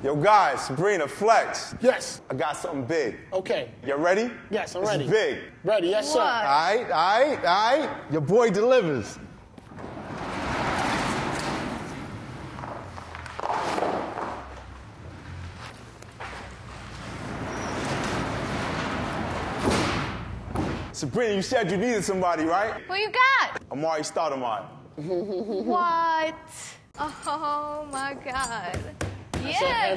Yo, guys, Sabrina, Flex. Yes. I got something big. Okay. You ready? Yes, I'm ready. It's big. Ready, yes, sir. All right. Your boy delivers. Sabrina, you said you needed somebody, right? What you got? Amare Stoudamire. What? Oh my God. Eddie Yeah.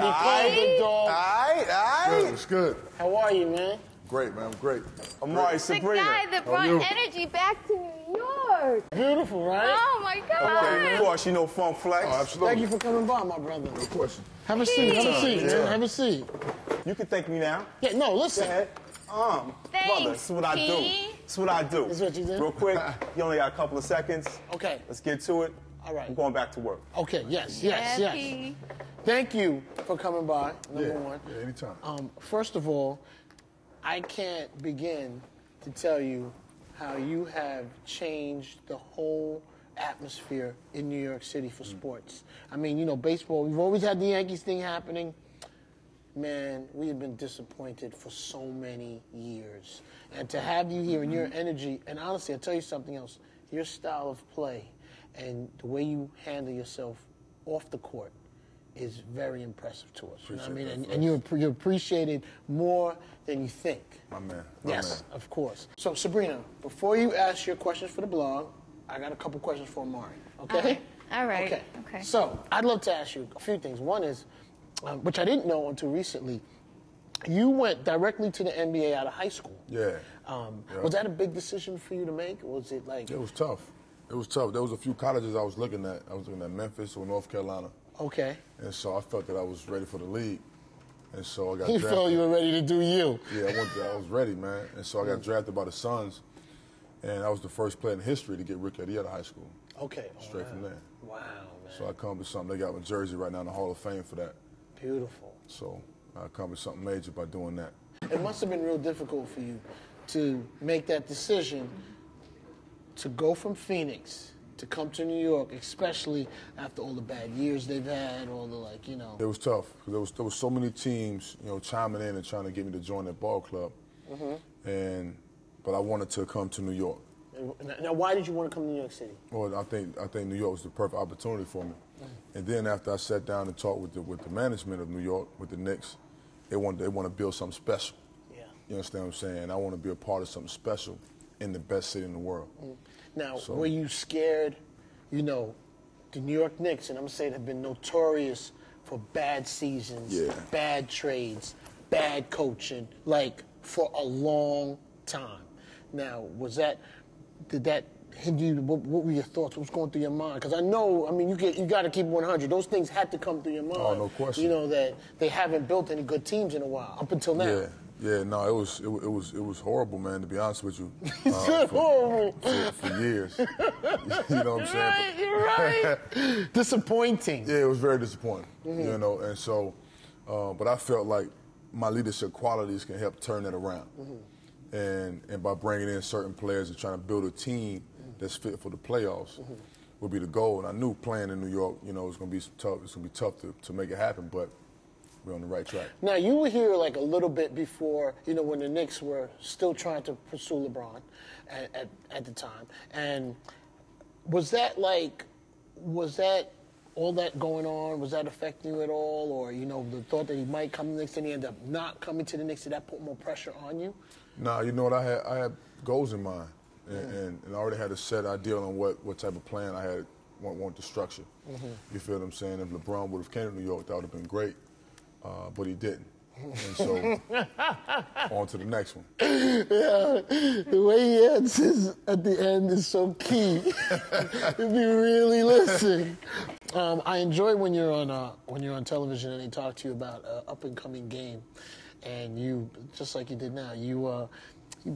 dog. All right. It's good. How are you, man? Great, man. I'm great. Amare, The Sabrina. guy that brought energy back to New York. Beautiful, right? Oh my God. Okay, of course, you know Funk Flex. Oh, absolutely. Thank you for coming by, my brother. No question. Have a seat, have a seat, man. Have a seat. You can thank me now. Yeah, no, listen. Go ahead. Brother, Thanks, this is what I do. P. This is what I do. This is what you do? Real quick, you only got a couple of seconds. Okay. Let's get to it. All right. I'm going back to work. Okay, yes. Yeah, P. Thank you for coming by, number one. Yeah, anytime. First of all, I can't begin to tell you how you have changed the whole atmosphere in New York City for sports. I mean, you know, baseball, we've always had the Yankees thing happening. Man, we have been disappointed for so many years. And to have you here and your energy, and honestly, I'll tell you something else, your style of play and the way you handle yourself off the court is very impressive to us. You know what I mean? And you're appreciated more than you think. My man. Yes, of course. So, Sabrina, before you ask your questions for the blog, I got a couple questions for Amare. Okay? All right. Okay. So, I'd love to ask you a few things. One is, which I didn't know until recently, you went directly to the NBA out of high school. Yeah. Was that a big decision for you to make? Or was it like... It was tough. There was a few colleges I was looking at. I was looking at Memphis or North Carolina. Okay. And so I felt that I was ready for the league. And so I got You drafted. felt you were ready to do you. Yeah, I was ready, man. And so I got drafted by the Suns. And I was the first player in history to get Rookie of the Year out of high school. Okay. Straight from there. Wow, man. So I accomplished something. They got my jersey right now in the Hall of Fame for that. Beautiful. So I accomplished something major by doing that. It must have been real difficult for you to make that decision to go from Phoenix to come to New York, especially after all the bad years they've had, all the It was tough because there was so many teams, chiming in and trying to get me to join that ball club. But I wanted to come to New York. Now, why did you want to come to New York City? Well, I think New York was the perfect opportunity for me. And then after I sat down and talked with the management of New York, with the Knicks, they want to build something special. Yeah. You understand what I'm saying? I want to be a part of something special in the best city in the world. Now, were you scared? You know, the New York Knicks, and I'm saying, have been notorious for bad seasons, bad trades, bad coaching, for a long time. Now, did that hinder you? What were your thoughts? What was going through your mind? Because I know, you got to keep 100. Those things had to come through your mind. Oh, no question. You know that they haven't built any good teams in a while, up until now. No, it was horrible, man. To be honest with you, horrible for years. You know what I'm saying? You're right. Disappointing. Yeah, it was very disappointing. And so, but I felt like my leadership qualities can help turn that around. And by bringing in certain players and trying to build a team that's fit for the playoffs would be the goal. And I knew playing in New York, it was going to be tough. It's going to be tough to make it happen, but we're on the right track. Now, you were here a little bit before, when the Knicks were still trying to pursue LeBron at the time. And was that all that going on, was that affecting you at all? Or, the thought that he might come to the Knicks and he ended up not coming to the Knicks, did that put more pressure on you? No, you know what, I had goals in mind. And I already had a set idea on what type of plan I had, want to structure. You feel what I'm saying? If LeBron would have came to New York, that would have been great. But he didn't. And so, on to the next one. Yeah, the way he answers at the end is so key. If you really listen. I enjoy when you're on television and they talk to you about an up-and-coming game. And you, just like you did now, you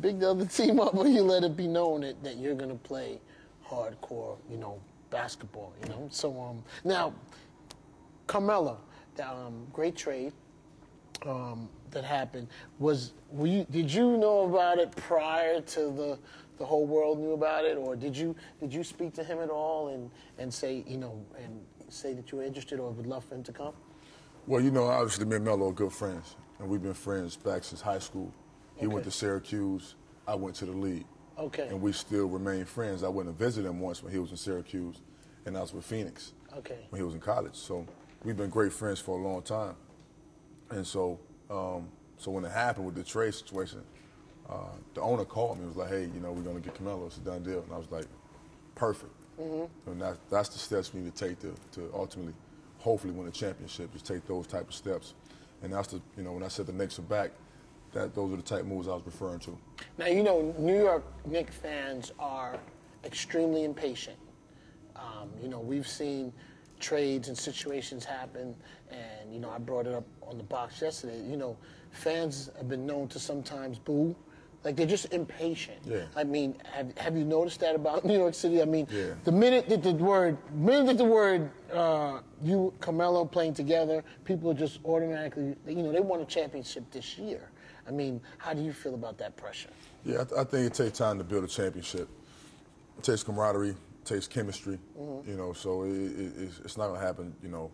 big the other team up, or you let it be known that you're going to play hardcore, basketball, So, now, Carmelo, great trade that happened. Did you know about it prior to the whole world knew about it, or did you speak to him at all and say, and say that you were interested or would love for him to come? Well, you know, obviously me and Melo are good friends, and we've been friends back since high school. He went to Syracuse, I went to the league. Okay. And we still remain friends. I went and visited him once when he was in Syracuse, and I was with Phoenix when he was in college. So we've been great friends for a long time. And so so when it happened with the trade situation, the owner called me and was like, hey, you know, we're going to get Carmelo. It's a done deal. And I was like, perfect. And that's the steps we need to take to ultimately, hopefully win a championship, is take those type of steps. And that's the, you know, when I said the Knicks are back, those are the type of moves I was referring to. Now, you know, New York Knicks fans are extremely impatient. You know, we've seen trades and situations happen, and, you know, I brought it up on the box yesterday. You know, fans have been known to sometimes boo. Like, they're just impatient. Yeah. I mean, have you noticed that about New York City? I mean, the minute that the word you, Carmelo playing together, people are just automatically, you know, they want a championship this year. I mean, how do you feel about that pressure? Yeah, I think it takes time to build a championship. It takes camaraderie, it takes chemistry, you know, so it's not going to happen, you know,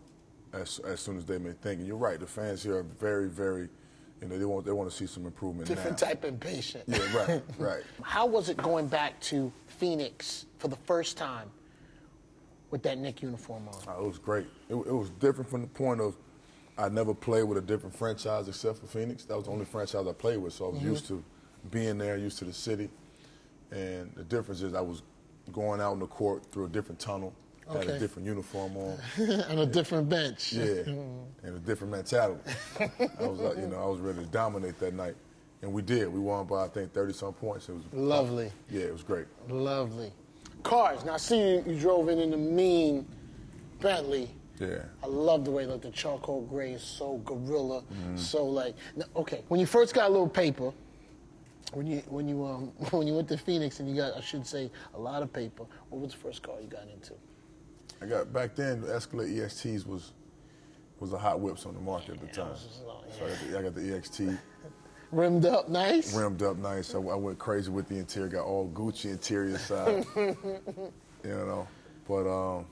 as soon as they may think. And you're right, the fans here are very, very, you know, they want to see some improvement Different type of impatient. Yeah, right. How was it going back to Phoenix for the first time with that Knick uniform on? It was great. It was different from the point of I never played with a different franchise except for Phoenix. That was the only franchise I played with, so I was used to being there, used to the city. And the difference is I was going out on the court through a different tunnel, had a different uniform on. And a different bench. Yeah, and a different mentality. I was, you know, I was ready to dominate that night. And we did. We won by, I think, 30-some points. It was lovely. Yeah, it was great. Lovely. Cars. Now, I see you drove in a mean Bentley. Yeah. I love the way, like, the charcoal gray is so gorilla, so, like, now, okay, when you first got a little paper, when you went to Phoenix and you got, I should say, a lot of paper, what was the first car you got into? I got, back then, the Escalade EXTs was the hot whips on the market at the time. So I got the EXT. Rimmed up nice? Rimmed up nice. I went crazy with the interior, got all Gucci interior side, you know, but,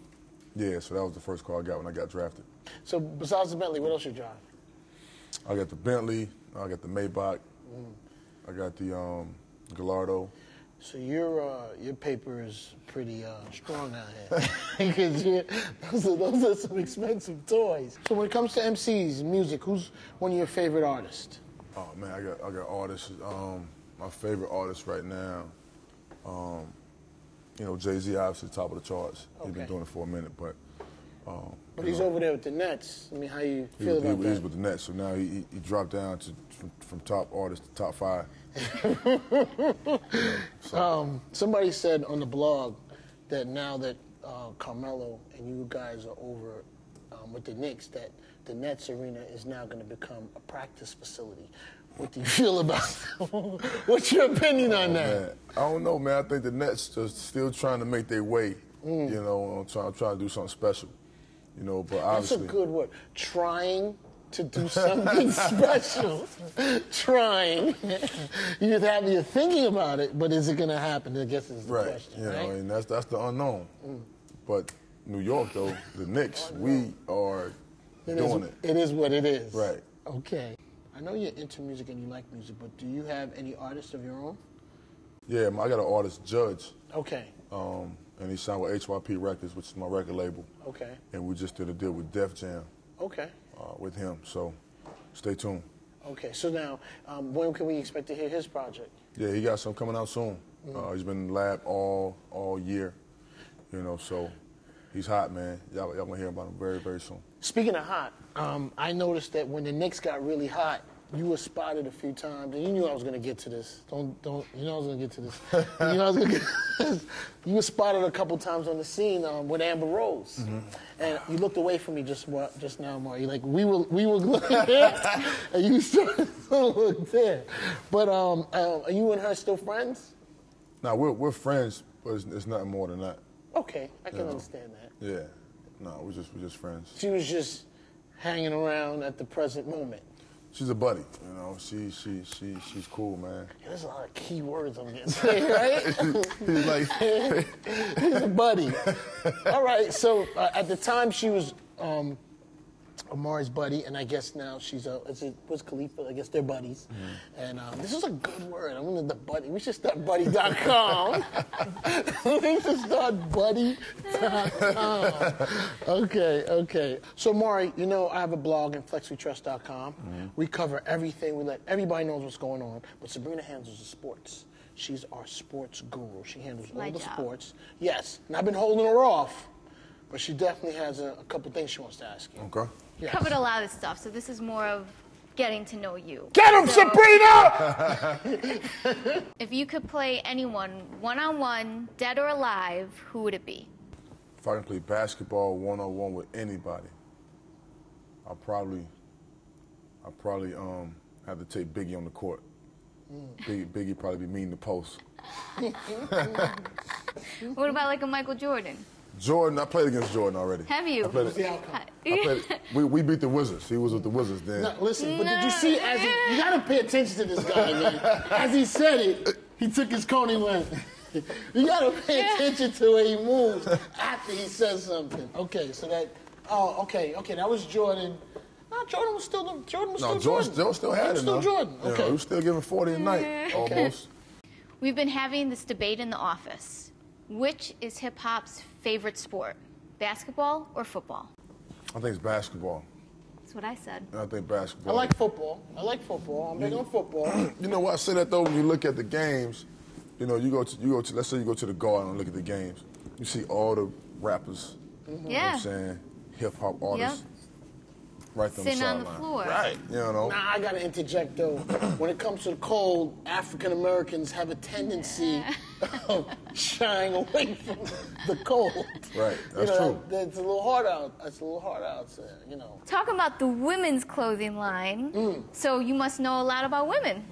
yeah, so that was the first car I got when I got drafted. So besides the Bentley, what else you drive? I got the Bentley, I got the Maybach, I got the Gallardo. So your paper is pretty strong out here. Because those are some expensive toys. So when it comes to MCs and music, who's one of your favorite artists? Oh man, I got artists. My favorite artist right now. You know, Jay-Z, obviously, top of the charts. He's been doing it for a minute, but... but he's over there with the Nets. I mean, how you feel about that? He's with the Nets, so now he dropped down from top artist to top 5. Somebody said on the blog that now that Carmelo and you guys are over with the Knicks, that the Nets arena is now going to become a practice facility. What do you feel about that? What's your opinion on that? Man. I don't know, man. I think the Nets are still trying to make their way, you know, trying to do something special, you know, but obviously... That's a good word. Trying to do something special. Trying. You're thinking about it, but is it going to happen? I guess is the question, you right? know, and that's the unknown. But New York, though, the Knicks, we are doing it. It is what it is. Right. Okay. I know you're into music and you like music, but do you have any artists of your own? Yeah, I got an artist, Judge. Okay. And he signed with HYP Records, which is my record label. Okay. And we just did a deal with Def Jam. Okay. With him, so stay tuned. Okay, so now, when can we expect to hear his project? Yeah, he got some coming out soon. He's been in the lab all year, you know, so he's hot, man. Y'all gonna hear about him very, very soon. Speaking of hot, I noticed that when the Knicks got really hot, you were spotted a few times, and you knew I was going to get to this. You know I was going to get to this. You know I was going to get to this. You were spotted a couple times on the scene with Amber Rose, and you looked away from me just now, Marty. Like we were looking there, and you started to look there. But are you and her still friends? No, we're friends, but it's nothing more than that. Okay, I can understand that. Yeah, no, we're just friends. She was just hanging around at the present moment. She's a buddy, you know. She's cool, man. Yeah, there's a lot of key words I'm getting say, right? He's like, he's a buddy. All right. So at the time she was Amare's buddy, and I guess now she's what's Khalifa? I guess they're buddies. And this is a good word. I'm gonna the buddy. We should start buddy.com. We should start buddy.com. Okay. So Amare, you know I have a blog in flexwetrust.com. We cover everything. We let everybody knows what's going on. But Sabrina handles the sports. She's our sports guru. She handles all the sports. Yes, and I've been holding her off. But she definitely has a couple things she wants to ask you. Okay. Yes. Covered a lot of stuff, so this is more of getting to know you. Get him, Sabrina! If you could play anyone one-on-one, dead or alive, who would it be? If I can play basketball one-on-one with anybody, I'll probably have to take Biggie on the court. Biggie probably be mean to post. What about like a Michael Jordan? Jordan, I played against Jordan already. Have you? What was the outcome? We beat the Wizards. He was with the Wizards then. No, listen, but did you see, you gotta pay attention to this guy, man. As he said it, he took his cone and went. You gotta pay attention to where he moves after he says something. Okay, so that, okay, that was Jordan. No, Jordan was still Jordan. Jordan still had it. Still Jordan. Okay. Okay. He was still giving 40 a night, almost. We've been having this debate in the office. Which is hip-hop's favorite sport? Basketball or football? I think it's basketball. That's what I said. I think basketball. I like football. I'm big on football. You know why I say that though? When you look at the games, you know, you go to let's say you go to the Garden and look at the games. You see all the rappers. You know what I'm saying? Hip hop artists. Right there Sitting on the sideline. floor. Right. You know. Nah, I gotta interject though. When it comes to the cold, African Americans have a tendency of shying away from the cold. Right. That's true. It's a little hard out. So, you know. Talking about the women's clothing line, so you must know a lot about women,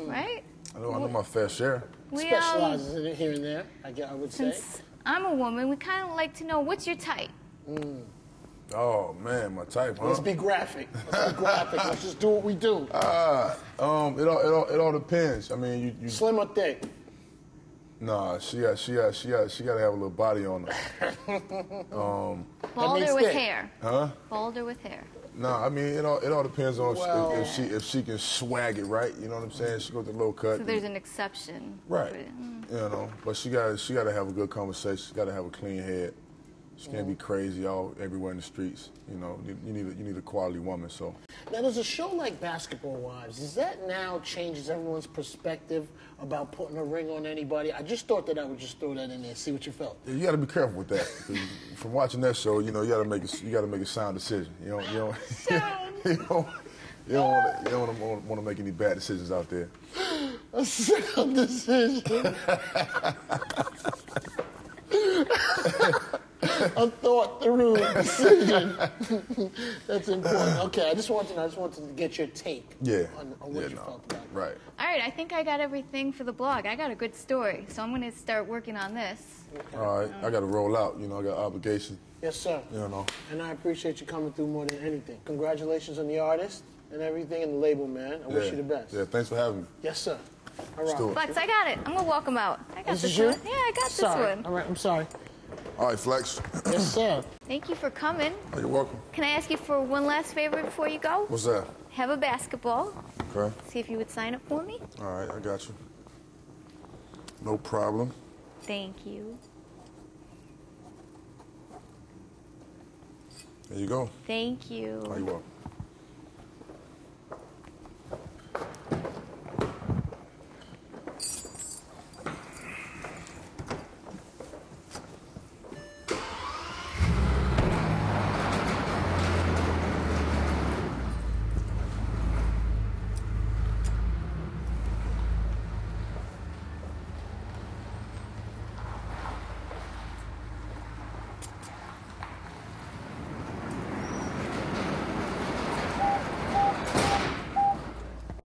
right? I know my fair share. We, Specializes in it here and there, I would say. since I'm a woman, we kind of like to know what's your type. Oh man, my type, huh? Let's be graphic. Let's just do what we do. It all depends. I mean, you Slim or thick? Nah, she got to have a little body on her. Bald means or with thick. hair? Huh? Bald or with hair? Nah, I mean it all depends on if she can swag it right. You know what I'm saying? She got the low cut. So there's an exception. Right. You know, but she got to have a good conversation. She got to have a clean head. She can't be crazy everywhere in the streets. You know, you need a quality woman. So Now, there's a show like Basketball Wives. Does that now changes everyone's perspective about putting a ring on anybody? I just thought that I would just throw that in there, see what you felt. you got to be careful with that. 'Cause from watching that show, you know, you got to make a sound decision. You don't want to make any bad decisions out there. A sound decision. A thought-through decision. That's important. Okay, I just wanted to get your take on what you felt about it. Right. All right, I think I got everything for the blog. I got a good story, so I'm going to start working on this. All right, I got to roll out. You know, I got obligations. Yes, sir. You know. And I appreciate you coming through more than anything. Congratulations on the artist and everything and the label, man. I wish you the best. Yeah, thanks for having me. Yes, sir. All Let's do right. it. Flex, I got it. I'm going to walk him out. I got This this is you? one. Yeah, I got Sorry. this one. All right, I'm sorry. All right, Flex. Yes, sir. Thank you for coming. Oh, you're welcome. Can I ask you for one last favor before you go? What's that? Have a basketball. Okay. See if you would sign up for me. All right, I got you. No problem. Thank you. There you go. Thank you. Oh, you're welcome.